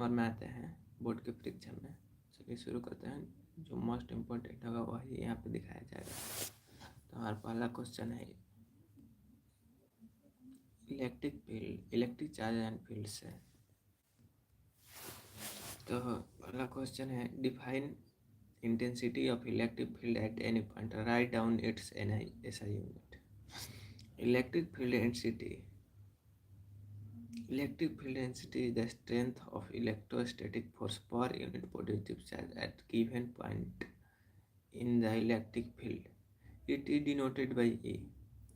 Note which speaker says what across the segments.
Speaker 1: और में आते हैं बोर्ड के परीक्षा में। चलिए शुरू करते हैं, जो मोस्ट इम्पोर्टेंट होगा वही यहाँ पे दिखाया जाएगा। तो हमारा पहला क्वेश्चन है इलेक्ट्रिक चार्ज एंड फील्ड से। तो पहला क्वेश्चन है define intensity of electric field at any point, write down it's SI unit. Electric field density is the strength of electrostatic force per unit positive charge at given point in the electric field. It is denoted by A.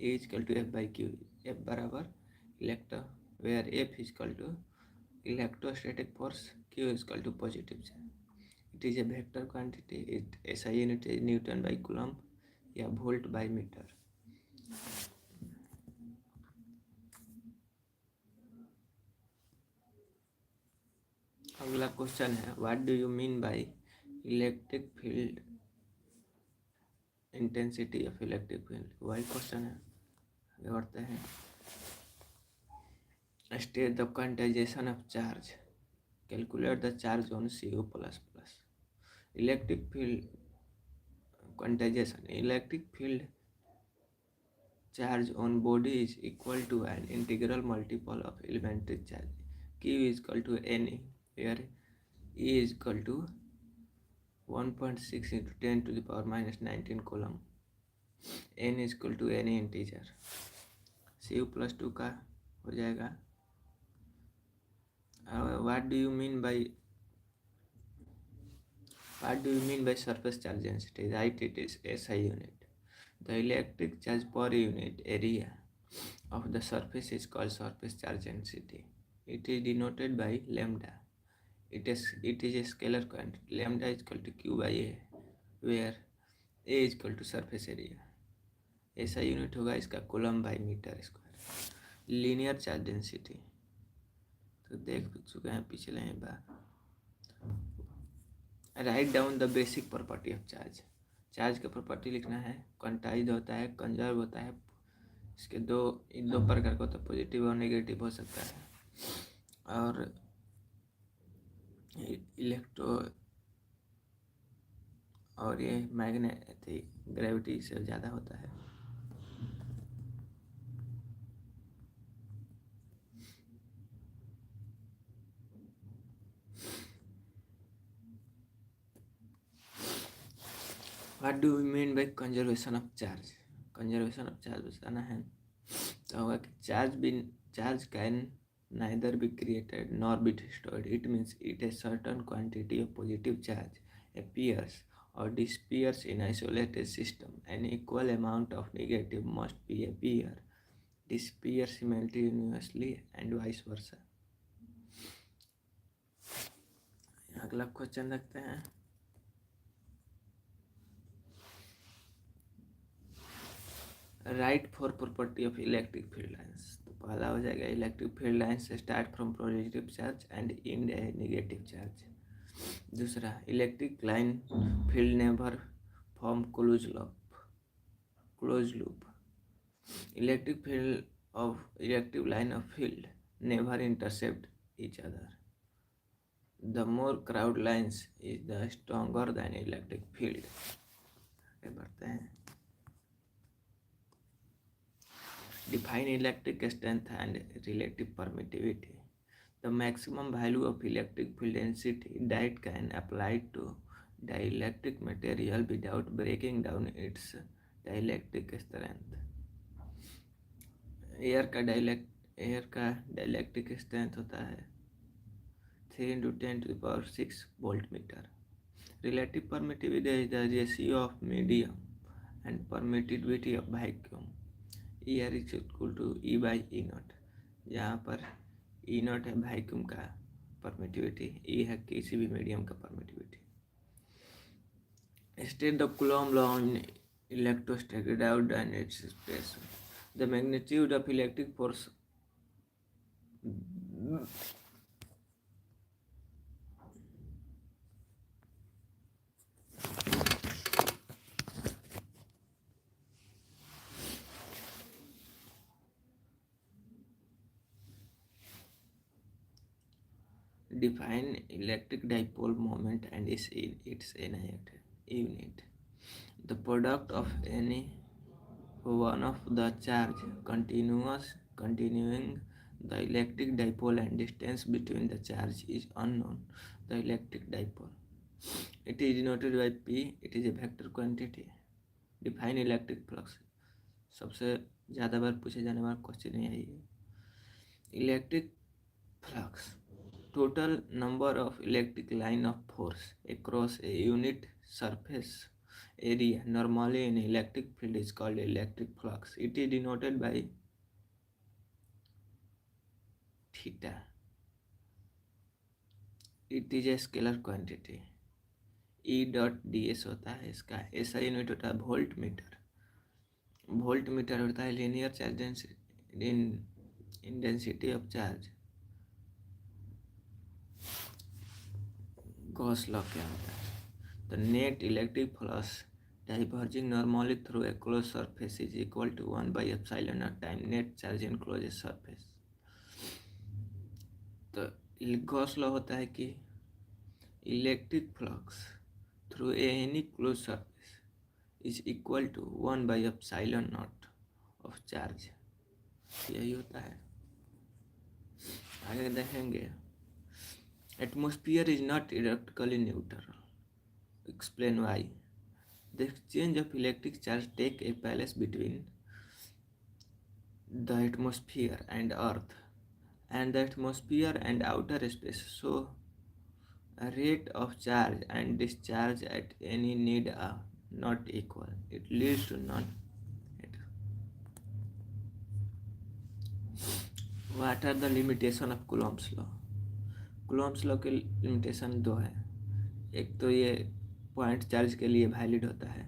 Speaker 1: A is equal to F by Q. F बराबर where F is equal to electrostatic force, Q is equal to positive charge. It is a vector quantity. Its SI unit is Newton by Coulomb या volt by meter. अगला question है what do you mean by electric field intensity of electric field. वही question है, आगे बढ़ते हैं। State the quantization of charge, calculate the charge on CO++। Electric field quantization, electric field charge on body is equal to an integral multiple of elementary charge. Q is equal to NE, where E is equal to 1.6 into 10 to the power minus 19 coulomb. N is equal to any integer. Cu plus 2 का हो जाएगा। What do you mean by surface charge density? Right, it is SI unit. The electric charge per unit area of the surface is called surface charge density. It is denoted by lambda. It is a scalar quantity. Lambda is equal to Q by A, where A is equal to surface area. SI unit होगा इसका coulomb by metre square. Linear charge density तो देख चुके हैं पिछले ही बार। Right down the basic property of charge. Charge का प्रॉपर्टी लिखना है। क्वांटाइज होता है, कंजर्व होता है। इसके दो प्रकार का होता है, पॉजिटिव और नेगेटिव हो सकता है। और इलेक्ट्रो और ये मैग्नेटिक ग्रेविटी से ज़्यादा होता है। What do we mean by conservation of charge? Conservation of charge बताना है तो होगा कि charge can neither be created nor be destroyed. It means a certain quantity of positive charge appears or disappears in isolated system. An equal amount of negative must be disappear simultaneously and vice versa. अगला question रखते हैं। Write for property of electric field lines. तो पहला हो जाएगा electric field lines start from positive charge and and negative charge. दूसरा electric line field never form close loop. Electric line of field never intercept each other. The more crowd lines is the stronger than electric field. आगे बढ़ते हैं। Define electric strength and relative permittivity. The maximum value of electric field density that can apply to dielectric material without breaking down its dielectric strength. Air का dielectric strength होता है 3 into 10 to the power 6 volt meter. Relative permittivity is the ratio of medium and permittivity of vacuum. ER is equal to E by E not, जहाँ पर E not है vacuum का permittivity, E है किसी भी medium का permittivity. State the Coulomb law on electrostatic doubt and it's space. The magnitude of electric force Define electric dipole moment and its unit. The product of any one of the charge continuing the electric dipole and distance between the charge is unknown. The electric dipole. It is denoted by P. It is a vector quantity. Define electric flux. सबसे ज़्यादा बार पूछे जाने वाला question यही है. Electric flux. Total number of electric line of force across a unit surface area normally in electric field is called electric flux. It is denoted by theta. It is a scalar quantity. E dot ds होता है इसका. ऐसा unit होता है volt meter. Volt meter होता है linear charge density of charge. Gauss law क्या होता है? The net electric flux diverging normally through a closed surface is equal to 1 by epsilon naught time net charge in closed surface. तो Gauss law होता है कि electric flux through any close surface is equal to 1 by epsilon naught of charge. यही होता है. आगे देखेंगे. Atmosphere is not electrically neutral. Explain why. The exchange of electric charge take a place between the atmosphere and Earth, and the atmosphere and outer space. So, a rate of charge and discharge at any need are not equal. It leads to non. What are the limitation of Coulomb's law? Coulomb's law के limitation दो है. एक तो ये point charge के लिए valid होता है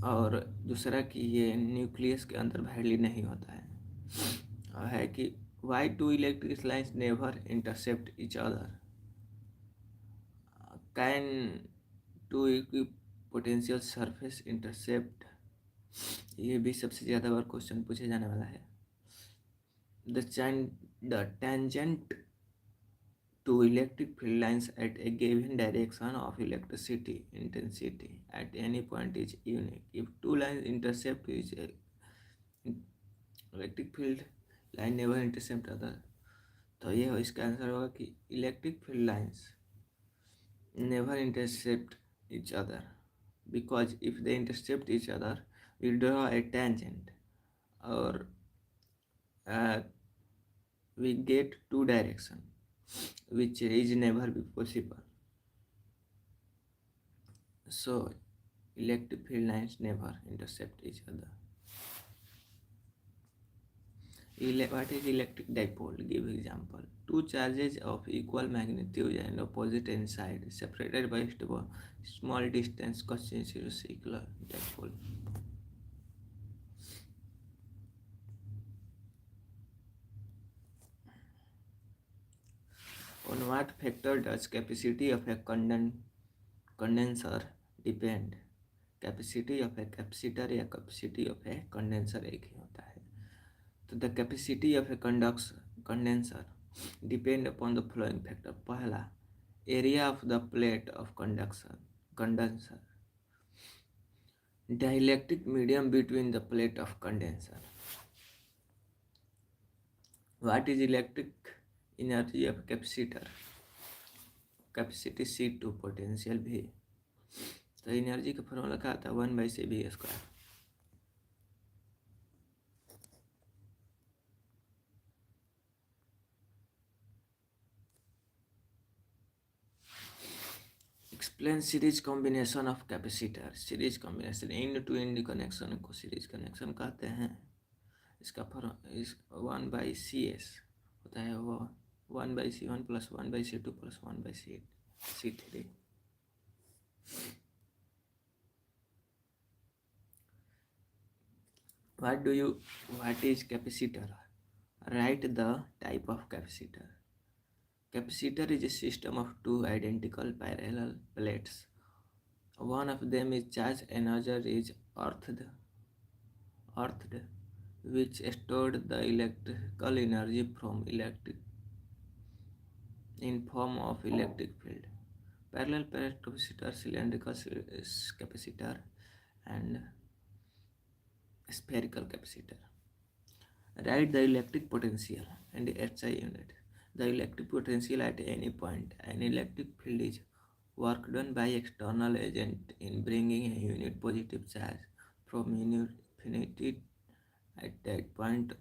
Speaker 1: और दूसरा कि ये न्यूक्लियस के अंदर वैलिड नहीं होता है. और है कि why two electric lines never intercept each other. Can two potential surface intercept. ये भी सबसे ज़्यादा बार क्वेश्चन पूछे जाने वाला है. The tangent two electric field lines at a given direction of electricity intensity at any point is unique. If two lines intercept each electric field line never intercept other. तो ये इसका आंसर होगा कि electric field lines never intercept each other because if they intercept each other we draw a tangent or we get two directions which is never be possible. So electric field lines never intercept each other. What is electric dipole? Give example. Two charges of equal magnitude and opposite inside separated by small distance constitute circular dipole. On what factor does capacity of a condenser depend? Capacity of a capacitor या capacity of a condenser एक ही होता है. तो the capacity of a condenser depend upon the following factor. पहला, area of the plate of condenser, dielectric medium between the plate of condenser. What is electric energy of capacitor? Capacity C2 potential V. तो energy का formula क्या आता है? 1/CV². Explain series combination of capacitor. Series combination in two in connection को series connection कहते हैं. इसका 1/CS होता है वो 1/C1 + 1/C2 + 1/C3. What is capacitor? Write the type of capacitor. Capacitor is a system of two identical parallel plates. One of them is charged, another is earthed, which stored the electrical energy from in form of electric field. Parallel plate capacitor, cylindrical capacitor, and spherical capacitor. Write the electric potential and SI unit. The electric potential at any point. An electric field is work done by external agent in bringing a unit positive charge from infinity at that point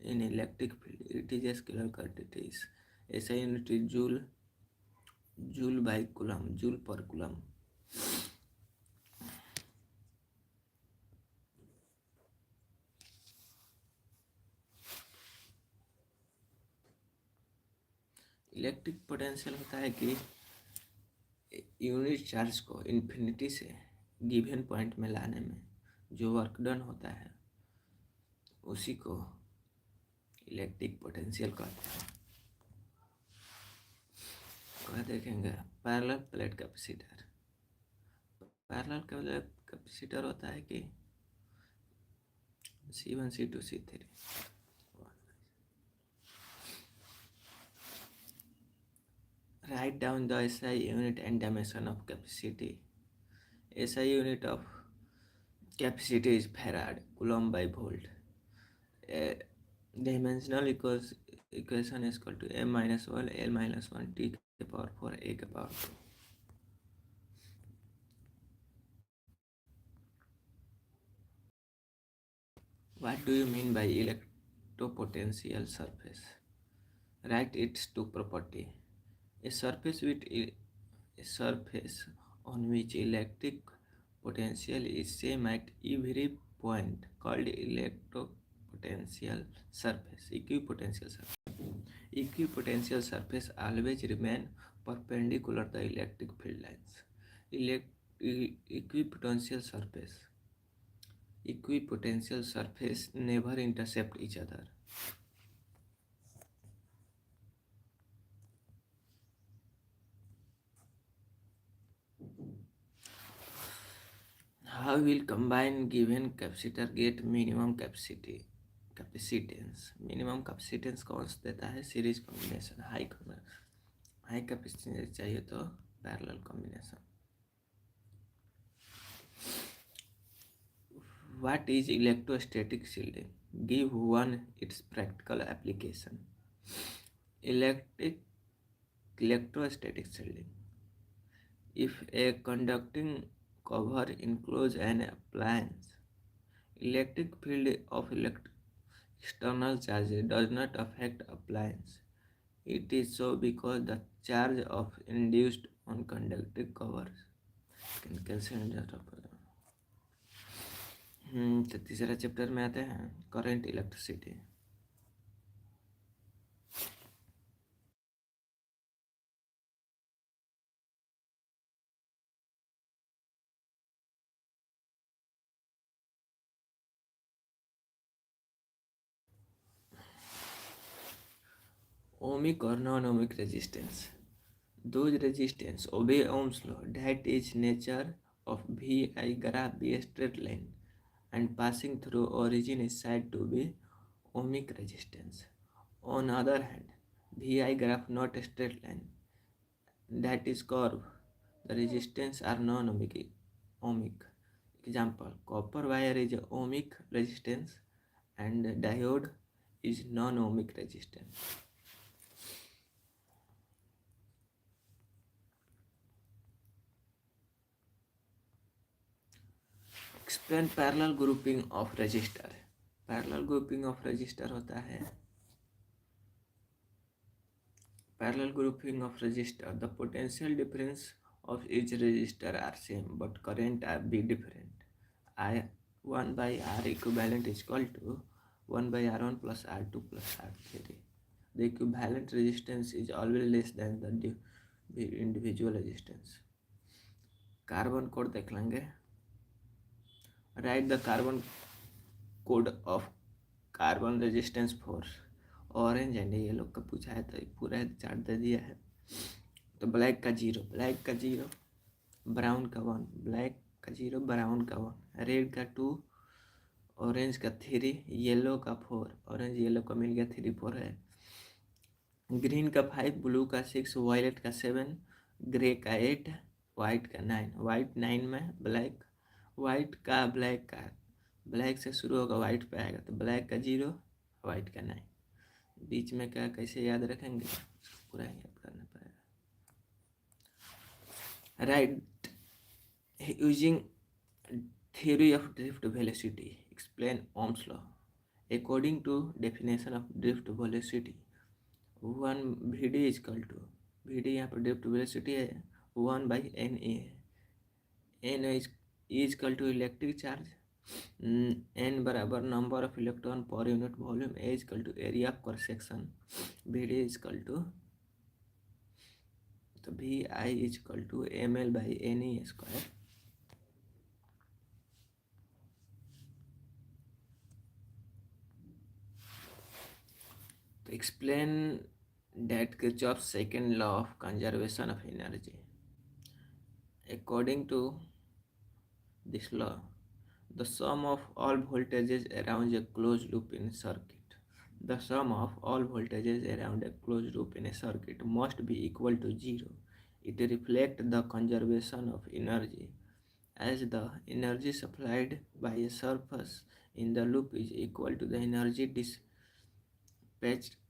Speaker 1: in electric field. It is a scalar quantity. SI unit is joule by coulomb, joule per coulomb. Electric potential होता है कि unit charge को infinity से given point में लाने में जो work done होता है उसी को इलेक्ट्रिक पोटेंशियल कहते हैं। क्या देखेंगे? Parallel plate capacitor. Parallel plate capacitor होता है कि C1 C2 C3। Write down the SI unit and dimension of capacity. SI unit of capacity is farad, coulomb by volt. Dimensional equation is equal to m minus 1 l minus 1 t के power 4 a के power 2. What do you mean by electropotential surface? Write its two property. A surface on which electric potential is same at every point called electropotential surface. Equipotential surface. Equipotential surface always remain perpendicular to the electric field lines. Equipotential surface never intercept each other. How will combine given capacitor get minimum capacitance? Minimum capacitance कौन सा देता है? Series combination. High capacitance चाहिए तो parallel combination. What is electrostatic shielding? Give one its practical application. Electrostatic shielding. If a conducting cover encloses an appliance, electric field of external charge does not affect appliance. It is so because the charge of induced on conducting covers can cancel that of तो तीसरा chapter में आते हैं current electricity. Ohmic or non-ohmic resistance. Those resistance obey Ohm's law, that is nature of VI graph be a straight line and passing through origin is said to be ohmic resistance. On other hand, VI graph not a straight line, that is curve. The resistance are non-ohmic. Example, copper wire is ohmic resistance and diode is non-ohmic resistance. Explain parallel grouping of resistor. Parallel grouping of register होता है parallel grouping of resistor. The potential difference of each resistor are same but current are be different. I1 by R equivalent is equal to 1 by R1 plus R2 plus R3. The equivalent resistance is always less than the individual resistance. Carbon code देख लेंगे। Right the carbon code of carbon resistance for orange and yellow का पूछा है तो पूरा chart दे दिया है। तो ब्लैक का 0, ब्राउन का 1, ब्लैक का 0, ब्राउन का 1, रेड का 2, ऑरेंज का 3, येलो का 4, ऑरेंज येलो का मिल गया 3 4 है। ग्रीन का 5, ब्लू का 6, वायलेट का 7, ग्रे का 8, वाइट का 9। वाइट 9 में ब्लैक, वाइट का ब्लैक का, ब्लैक से शुरू होगा वाइट पे आएगा तो ब्लैक का 0, वाइट का 9। बीच में क्या कैसे याद रखेंगे, पूरा याद करना पड़ेगा। Right, using theory of drift velocity, explain Ohm's law. According to definition of drift velocity, 1 vd is equal to, vd यहाँ पर drift velocity है, 1 by na है। n is equal to electric charge, n बराबर number of electron per unit volume, a is equal to area of cross section, vd is equal to, तो vi is equal to ml by ne square। To explain that Kirchhoff's second law of conservation of energy. According to this law, the sum of all voltages around a closed loop in a circuit. The sum of all voltages around a closed loop in a circuit must be equal to 0. It reflects the conservation of energy, as the energy supplied by a surface in the loop is equal to the energy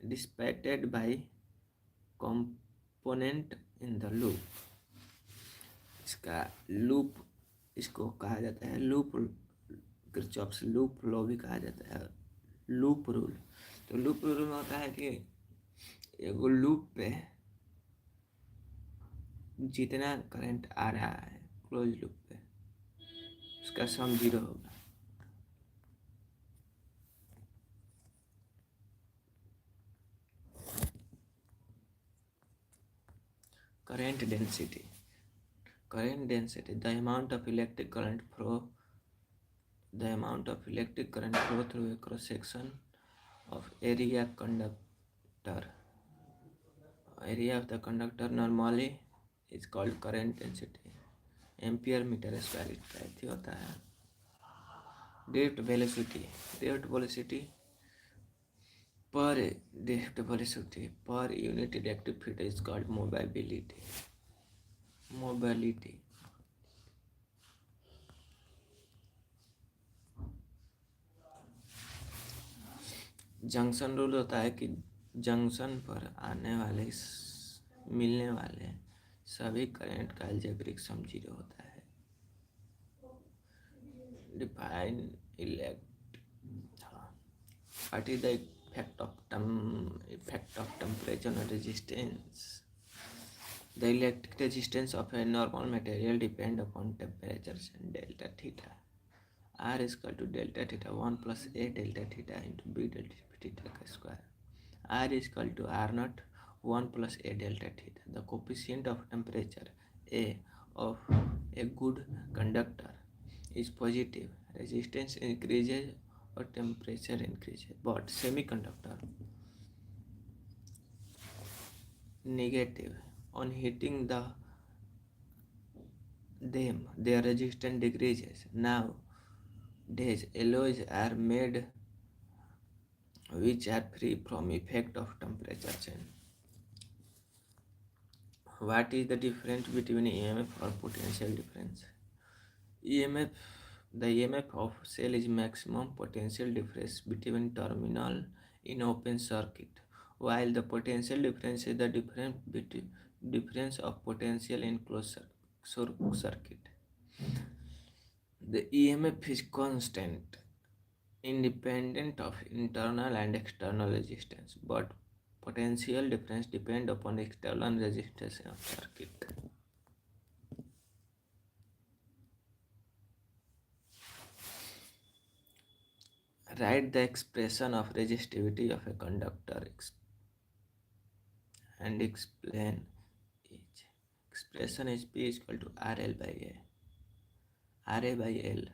Speaker 1: dissipated by component in the loop। इसका loop, इसको कहा जाता है loop, Kirchhoff's loop law भी कहा जाता है, loop rule. तो लूप रूल में होता है कि एगो लूप पे जितना करंट आ रहा है क्लोज लूप पे, उसका सम 0 होगा। current density, the amount of electric current flow through a cross section of area of the conductor normally is called current density, ampere metre square का होता है। Drift velocity per unit electric field is called mobility. Junction rule होता है कि junction पर मिलने वाले सभी करंट का अलजेब्रिक सम 0 होता है। Define what is the effect of temperature on resistance? The electric resistance of a normal material depend upon temperatures and delta theta. R is equal to delta theta 1 plus A delta theta into B delta theta square. R is equal to R naught 1 plus A delta theta. The coefficient of temperature A of a good conductor is positive. Resistance increases or temperature increases, but semiconductor negative. On heating them, their resistance decreases. Nowadays, alloys are made which are free from effect of temperature change. What is the difference between EMF or potential difference? EMF, the EMF of cell is maximum potential difference between terminal in open circuit, while the potential difference is the difference of potential in closed circuit. The EMF is constant, independent of internal and external resistance, but potential difference depend upon external resistance of circuit. Write the expression of resistivity of a conductor and explain each. Expression is P is equal to RL by A. RA by L.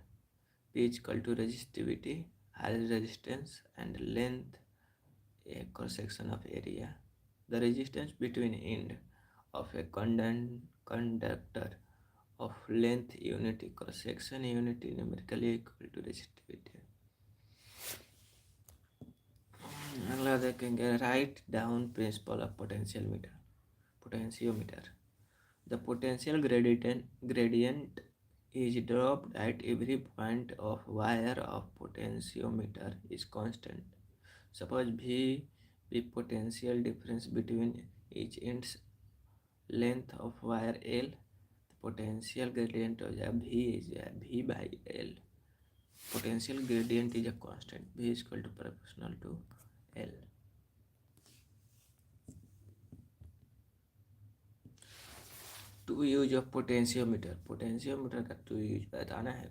Speaker 1: P is equal to resistivity, R is resistance, and length a cross section of area. The resistance between end of a conductor of length unity cross section unity numerically equal to resistivity. अगला देखेंगे write down principle of potentiometer. The potential gradient is dropped at every point of wire of potentiometer is constant. Suppose V be potential difference between each end's length of wire L. The potential gradient of V is V by L. Potential gradient is a constant. V is equal to proportional to L. Two use of potentiometer का two use बताना है.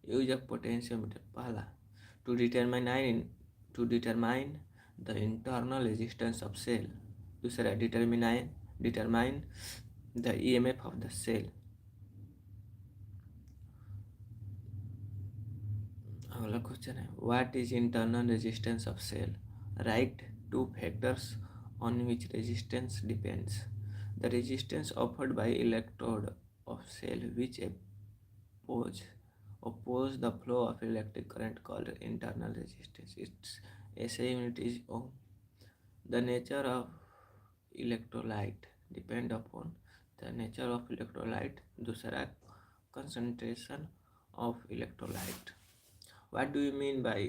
Speaker 1: Use of potentiometer पहला to determine the internal resistance of cell. दूसरा determine the EMF of the cell. अगला question है what is internal resistance of cell. Write two factors on which resistance depends. The resistance offered by electrode of cell which oppose the flow of electric current called internal resistance. Its SI unit is ohm. The nature of electrolyte depend upon the nature of electrolyte. दूसरा concentration of electrolyte. What do you mean by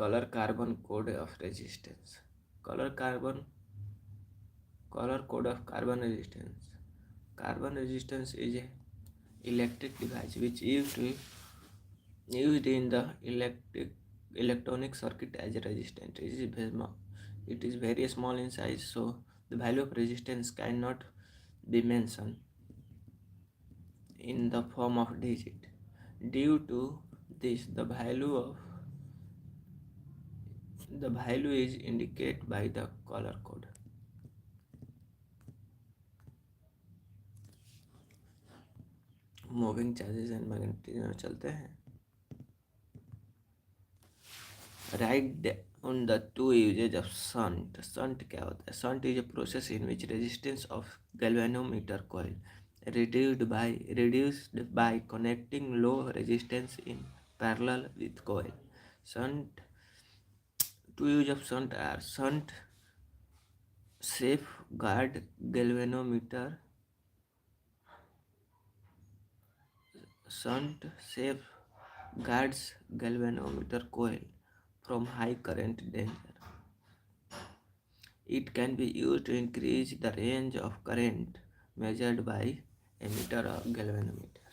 Speaker 1: color carbon code of resistance? Color code of carbon resistance. Carbon resistance is a electric device which used in the electronic circuit as a resistance. It is very small in size, so the value of resistance cannot be mentioned in the form of digit. Due to this, the value is indicated by the color code. Moving charges and magnetism में चलते हैं. Write on the two uses of shunt. Shunt क्या होता है? Shunt is a process in which resistance of galvanometer coil reduced by connecting low resistance in parallel with coil. Shunt two use of shunt are shunt safeguard galvanometer. Shunt safeguards galvanometer coil from high current danger. It can be used to increase the range of current measured by ammeter or galvanometer.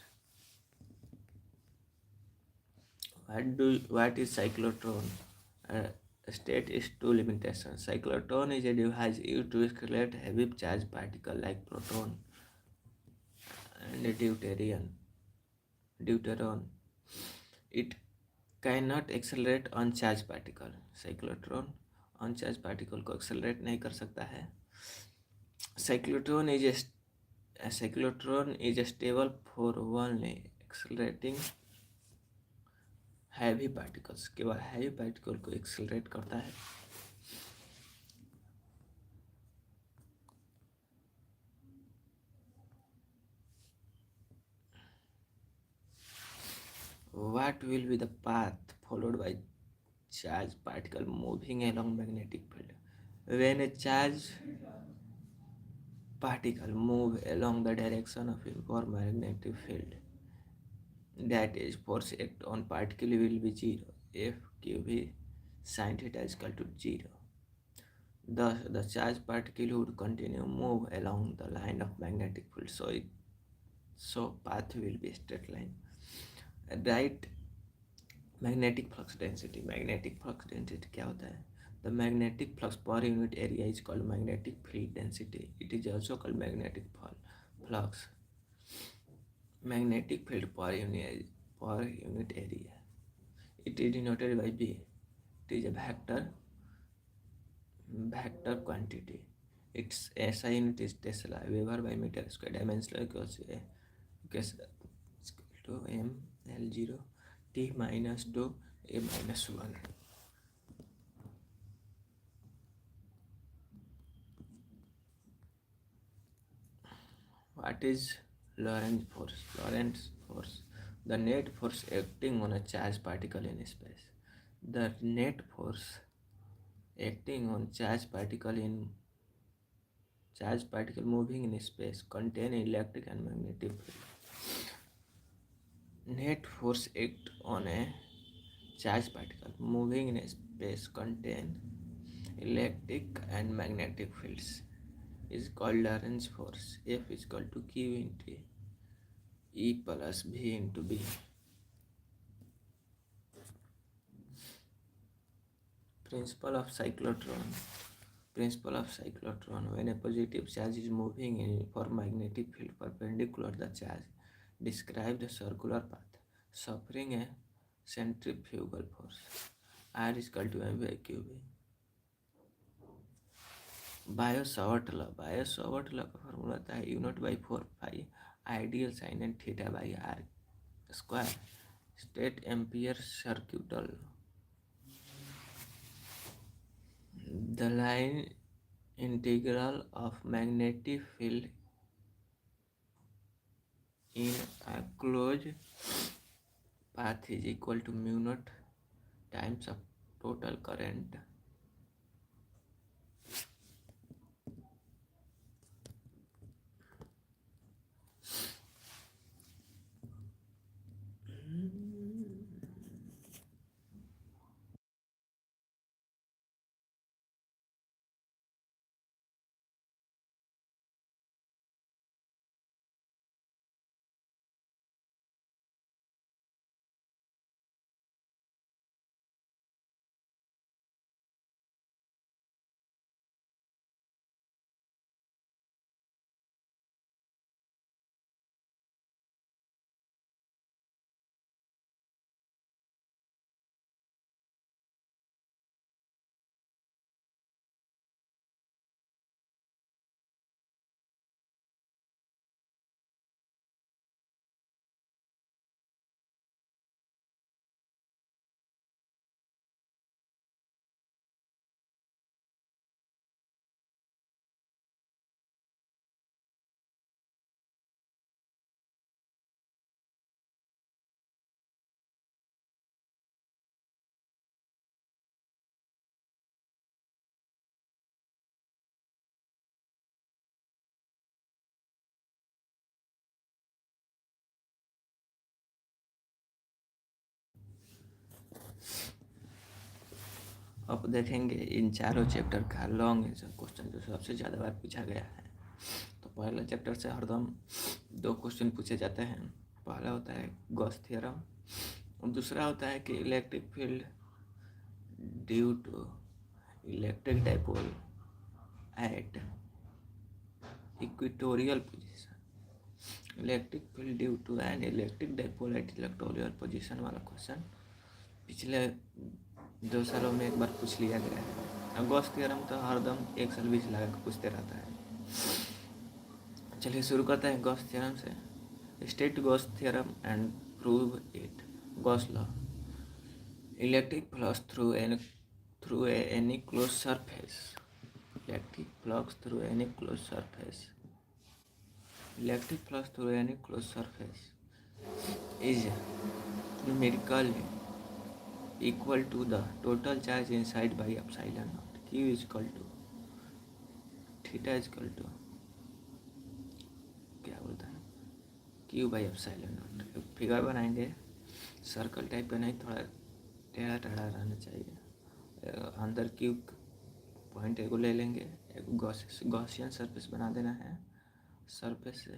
Speaker 1: What is cyclotron? State is two limitations. Cyclotron is a device used to accelerate heavy charged particles like proton and deuteron. It cannot accelerate अनचार्ज particle. Cyclotron अनचार्ज particle को accelerate नहीं कर सकता है. Cyclotron is stable for only accelerating heavy particles. केवल heavy particle को accelerate करता है. What will be the path followed by charged particle moving along magnetic field? When a charged particle move along the direction of uniform magnetic field, that is force act on particle will be zero. F QV sin theta is equal to 0. Thus, the charged particle would continue move along the line of magnetic field. So path will be straight line. Right magnetic flux density. Magnetic flux density क्या होता है? The magnetic flux per unit area is called magnetic field density. It is also called magnetic flux. Magnetic field per unit area. It is denoted by B. इट इज a vector quantity. Its SI unit is Tesla. Weber by meter square. Dimensional equals to m L0 T minus 2 A minus 1. What is Lorentz force. The net force acting on a charged particle in space. The net force acting on charged particle moving in space contain electric and magnetic field. Net force act on a charged particle moving in space contain electric and magnetic fields is called Lorentz force. F is equal to Q into E plus V into B. Principle of cyclotron. Principle of cyclotron. When a positive charge is moving in uniform magnetic field perpendicular to the charge, describe the circular path suffering a centrifugal force. R is equal to M by QB. Biot Savart law का formula होता है U0 by 4 pi ideal sine and theta by r square. State ampere circuital. The line integral of magnetic field in a closed path is equal to mu naught times of total current अब देखेंगे इन चारों chapter का long answer question जो सबसे ज़्यादा बार पूछा गया है. तो पहला चैप्टर से हरदम 2 क्वेश्चन पूछे जाते हैं. पहला होता है गॉस थ्योरम और दूसरा होता है कि electric field due to electric dipole at equatorial position. Electric field due to an electric dipole at equatorial position वाला क्वेश्चन पिछले 2 सालों में एक बार पूछ लिया गया है. गॉस थ्योरम तो हरदम 1 साल 20 लगा के पूछते रहता है. चलिए शुरू करते हैं गॉस थ्योरम से. State Gauss theorem and prove it. Gauss law. Electric flux through any close surface. Electric flux through any close surface. Electric flux through any close surface is numerically equal to the total charge inside by epsilon naught. Q is equal to theta is equal to क्या बोलता है Q by epsilon naught. Figure बनाएंगे circle type का नहीं, थोड़ा टेढ़ा टेढ़ा रहना चाहिए. अंदर Q पॉइंट एगो ले लेंगे, एक गॉसियन सरफेस बना देना है. सरफेस से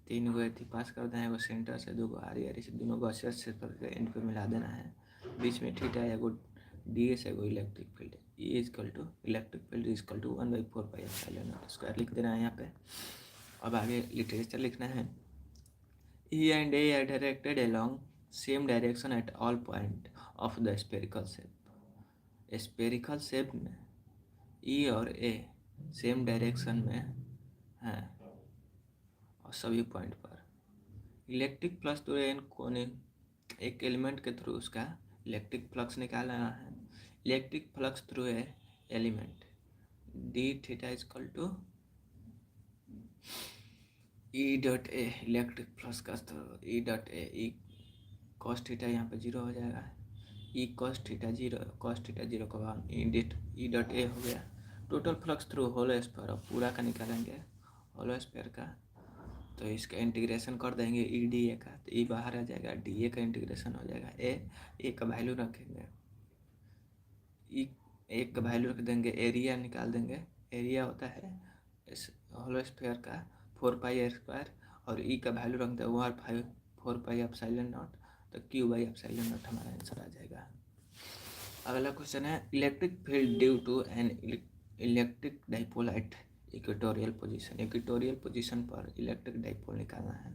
Speaker 1: 3 गो एथी पास कर देना है, एगो सेंटर से 2 गो आरी से दोनों गॉसियन सरफेस के एंड पे मिला देना है. बीच में थीटा एगो ds एगो electric field. E is equal to electric field is equal to 1/4 pi epsilon naught square लिख देना है यहाँ पे. अब आगे लिटरेचर लिखना है. E and A are directed along same direction at all point of the spherical shape. Spherical shape में E और A सेम डायरेक्शन में हैं और सभी पॉइंट पर. इलेक्ट्रिक फ्लक्स थ्रू एन कोने एक एलिमेंट के थ्रू उसका इलेक्ट्रिक फ्लक्स निकालना है. Electric flux through a element D theta is equal to E dot A. Electric flux का through E dot A. E cos theta यहाँ पे 0 हो जाएगा. ई कॉस थीटा जीरो का वन ई डॉट ए हो गया। Total flux through hollow sphere, अब पूरा का निकालेंगे होलो स्फीयर का, तो इसका इंटीग्रेशन कर देंगे ई डी ए का, तो ई बाहर आ जाएगा, डी ए का इंटीग्रेशन हो जाएगा ए का वैल्यू रखेंगे, ई एक का वैल्यू रख देंगे, एरिया निकाल देंगे। एरिया होता है इस होलो स्फीयर का 4πr², और ई का वैल्यू रख देंगे 4πε0, तो क्यू बाई एप्सिलॉन नॉट हमारा आंसर आ जाएगा। अगला क्वेश्चन है electric field due to an electric dipole at equatorial position. Equatorial position पर इलेक्ट्रिक डाइपोल निकालना है।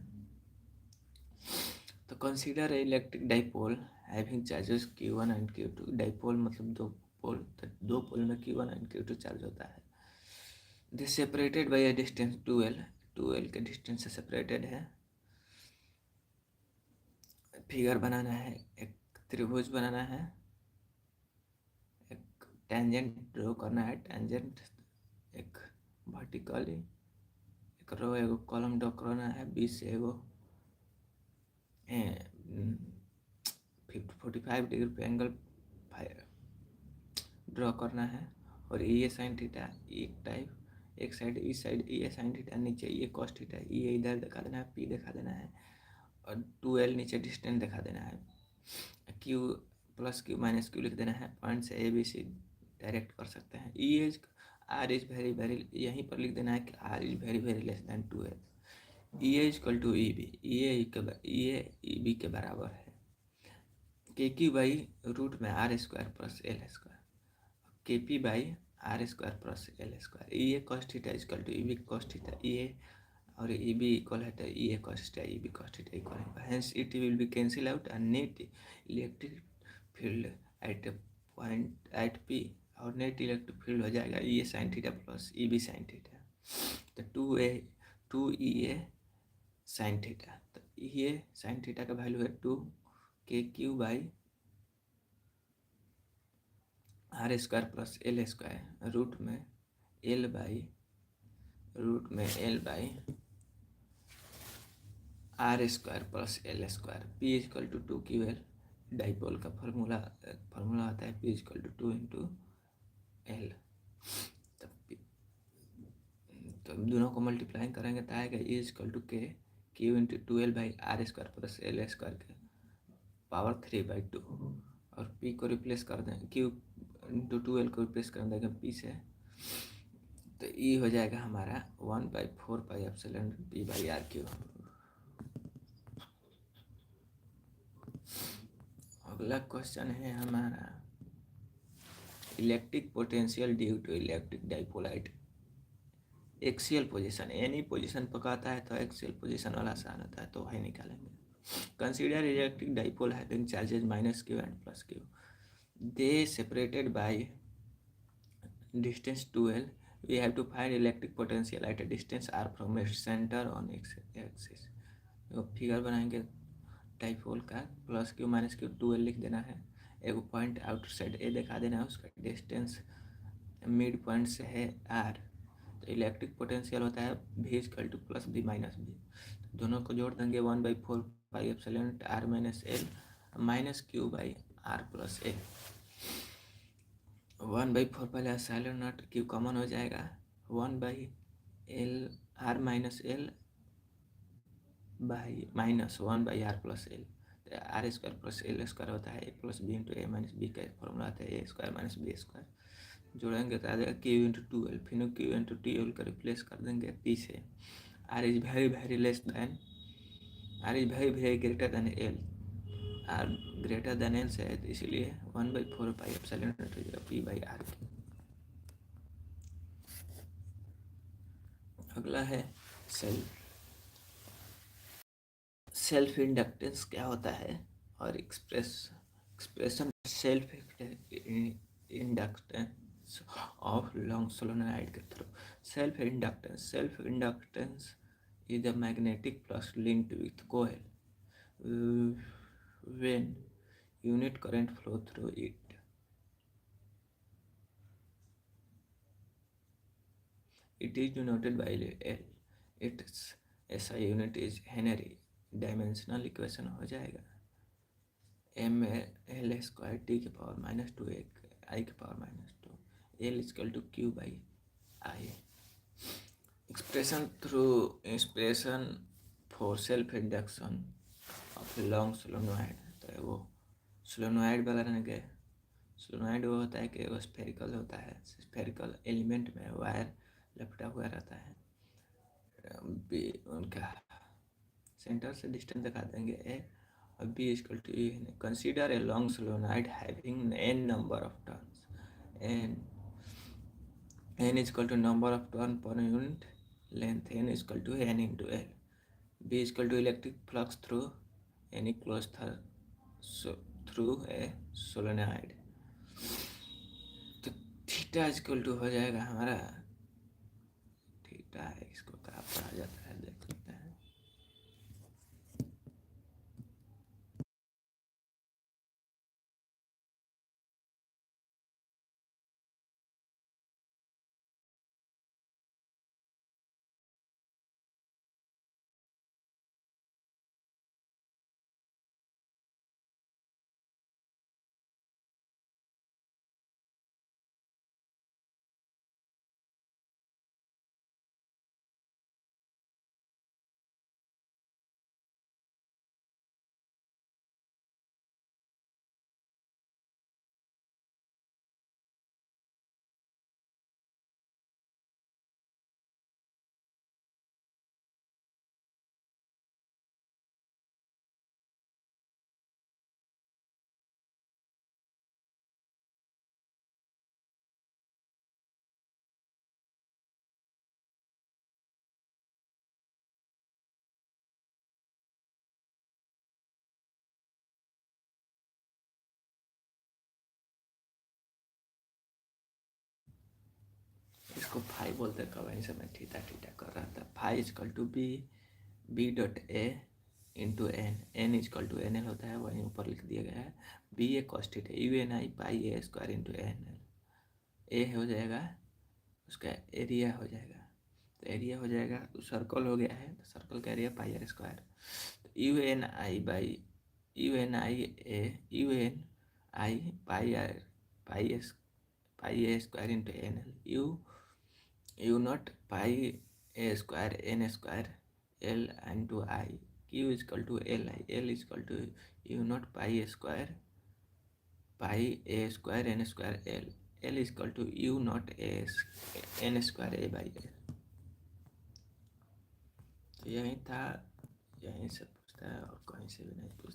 Speaker 1: तो consider electric dipole having charges Q1 and Q2। Dipole मतलब दो पोल, तो दो पोल में Q1 एंड Q2 चार्ज होता है। This separated by a distance 2L के डिस्टेंस से सेपरेटेड है। फिगर बनाना है, एक त्रिभुज बनाना है, एक टेंजेंट ड्रॉ करना है, टेंजेंट एक वर्टिकली, एक रो एगो कॉलम ड्रॉ करना है, बीच से एगो 45 डिग्री पे एंगल ड्रॉ करना है, और ये साइन थीटा एक टाइप, एक साइड इस साइड ये साइन थीटा, नीचे ये कॉस थीटा, ये इधर दिखा देना है, पी दिखा देना है, और 2L नीचे डिस्टेंस दिखा देना है, Q plus Q minus Q लिख देना है। पॉइंट से ABC डायरेक्ट कर सकते हैं। E as R is very very, यहीं पर लिख देना है कि R is very very less than 2L। E as equal to E B, E B के बराबर है के क्यू बाई रूट में R² plus L², K P by R² plus L²। E A cos theta equal to E B cos theta, E A और E B equal है तो E A cos theta, E B cos theta equal है, hence it will be cancel out and net electric field at point at P, और net electric field हो जाएगा E ए sine theta plus E B sine theta, तो 2E sine theta, तो E ए sine theta का value है 2 KQ by R² plus L² root में L by R² plus L²। P equal to 2QL, dipole का formula आता है P equal to 2 into L। तो दोनों को मल्टीप्लाई करेंगे तो आएगा E equal to Q into 2L by R² plus L² के पावर 3/2, और P को रिप्लेस कर दें, Q इंटू 2L को रिप्लेस कर देंगे P से, तो E हो जाएगा हमारा 1/4πε P/RQ। अगला क्वेश्चन है हमारा electric potential due to electric dipole at axial position. Any position पकाता है तो एक्सियल पोजीशन वाला आसान होता है, तो वही निकालेंगे। Consider electric dipole having charges -Q and +Q, they separated by distance 2L। we have to find electric potential at a distance r from its center on x-axis। तो फिगर बनाएंगे dipole का, +Q -Q 2L लिख देना है, एक point outside ए दिखा देना है, उसका डिस्टेंस मिड पॉइंट से है r, तो इलेक्ट्रिक पोटेंशियल होता है V equal two plus B minus B, दोनों को जोड़ देंगे 1/4πε r - L minus Q by R plus L। 1/4 पहले एप्सिलॉन नॉट Q कॉमन हो जाएगा, 1/L R minus L by minus 1/R plus L, तो R² प्लस L² होता है A plus B into A minus B का formula आता है A² minus B², जोड़ेंगे तो आ जाएगा Q इंटू 2L, फिर Q इंटू 2L का रिप्लेस कर देंगे P से। R is very very less than, R is very very greater than L, R greater than L से है, तो इसलिए 1/4πε P/RQ। अगला है सेल्फ इंडक्टेंस क्या होता है, और expression self inductance of long solenoid के through. Self inductance is the magnetic flux linked with coil when unit current flow through it. It is denoted by L. Its SI unit is Henry। Dimensional equation हो जाएगा M L square T के power -2 I के power -2 L equal to Q by I. Expression for self induction of long solenoid. तो वो solenoid वाला ना के solenoid वो होता है कि वो स्फेरिकल होता है, स्फेरिकल एलिमेंट में वायर लपटा हुआ रहता है। उनका सेंटर से डिस्टेंस दिखा देंगे ए और B equal to consider a long solenoid having n number of turns n equal to number of turn per unit length n equal to n into L. b equal to electric flux through any close through a solenoid. तो theta equal to हो जाएगा हमारा, theta है इसको क्या पढ़ा जाता है देख सकते हैं। इसको फाई बोलते हैं, कब ऐसे मैं थीटा थीटा कर रहा था। Phi equal to B dot A into N equal to N L होता है, वहीं ऊपर लिख दिया गया है। B A cos theta U N I pi A square into N L. A हो जाएगा उसका एरिया हो जाएगा, तो एरिया हो जाएगा, तो सर्कल हो गया है तो सर्कल का एरिया पाई आर स्क्वायर। तो U N I by U N I pi R pi A square into N L U naught pi A square N square L into I Q equal to L equal to U naught pi A square N square L equal to U naught N square A by L. तो यही था, यहीं से पूछता है और कहीं से भी नहीं पूछता।